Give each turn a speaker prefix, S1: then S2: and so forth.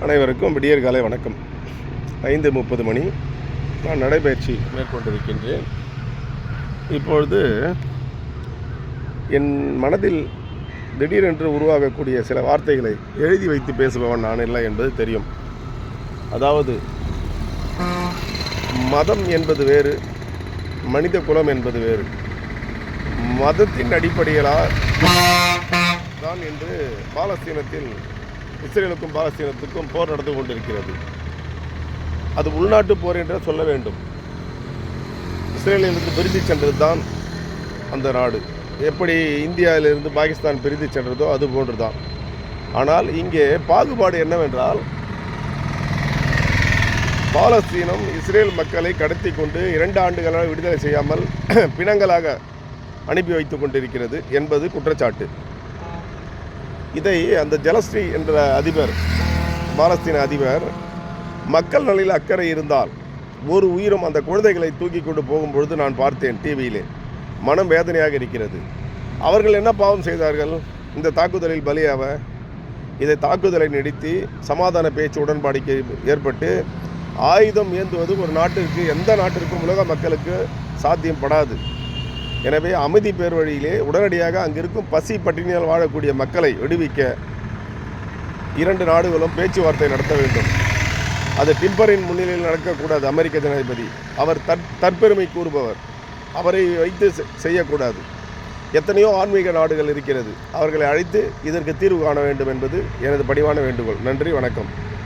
S1: அனைவருக்கும் விடியற் காலை வணக்கம். 5:30 மணி. நான் நடைபயிற்சி மேற்கொண்டிருக்கின்றேன். இப்பொழுது என் மனதில் திடீரென்று உருவாகக்கூடிய சில வார்த்தைகளை எழுதி வைத்து பேசுபவன் நான் இல்லை என்பது தெரியும். அதாவது மதம் என்பது வேறு, மனித குலம் என்பது வேறு. மதத்தின் அடிப்படையிலால் தான் இன்று பாலஸ்தீனத்தில் இஸ்ரேலுக்கும் பாலஸ்தீனத்துக்கும் போர் நடந்து கொண்டிருக்கிறது. அது உள்நாட்டு போர் என்று சொல்ல வேண்டும். இஸ்ரேலிலிருந்து பிரிந்து சென்றது தான் அந்த நாடு. எப்படி இந்தியாவிலிருந்து பாகிஸ்தான் பிரிந்து சென்றதோ அது போன்று தான். ஆனால் இங்கே பாகுபாடு என்னவென்றால், பாலஸ்தீனம் இஸ்ரேல் மக்களை கடத்தி கொண்டு 2 ஆண்டுகளாக விடுதலை செய்யாமல் பிணங்களாக அனுப்பி வைத்து கொண்டிருக்கிறது என்பது குற்றச்சாட்டு. இதை அந்த ஜலஸ்ரீ என்ற அதிபர், பாலஸ்தீன அதிபர், மக்கள் நலில் அக்கறை இருந்தால் ஒரு உயிரும் அந்த குழந்தைகளை தூக்கி கொண்டு போகும்பொழுது நான் பார்த்தேன் டிவியிலே. மனம் வேதனையாக இருக்கிறது. அவர்கள் என்ன பாவம் செய்தார்கள்? இந்த தாக்குதலில் பலியாவ இதை தாக்குதலை நிறுத்தி சமாதான பேச்சு உடன்பாடுக்கு ஏற்பட்டு ஆயுதம் ஏந்துவது ஒரு நாட்டிற்கு, எந்த நாட்டிற்கும் உலக மக்களுக்கு சாத்தியப்படாது. எனவே அமைதி பேர் வழியிலே உடனடியாக அங்கிருக்கும் பசி பட்டினியால் வாழக்கூடிய மக்களை விடுவிக்க 2 நாடுகளும் பேச்சுவார்த்தை நடத்த வேண்டும். அது டிம்பரின் முன்னிலையில் நடக்கக்கூடாது. அமெரிக்க ஜனாதிபதி அவர் தற்பெருமை கூறுபவர், அவரை வைத்து செய்யக்கூடாது. எத்தனையோ ஆன்மீக நாடுகள் இருக்கிறது, அவர்களை அழைத்து இதற்கு தீர்வு காண வேண்டும் என்பது எனது பணிவான வேண்டுகோள். நன்றி, வணக்கம்.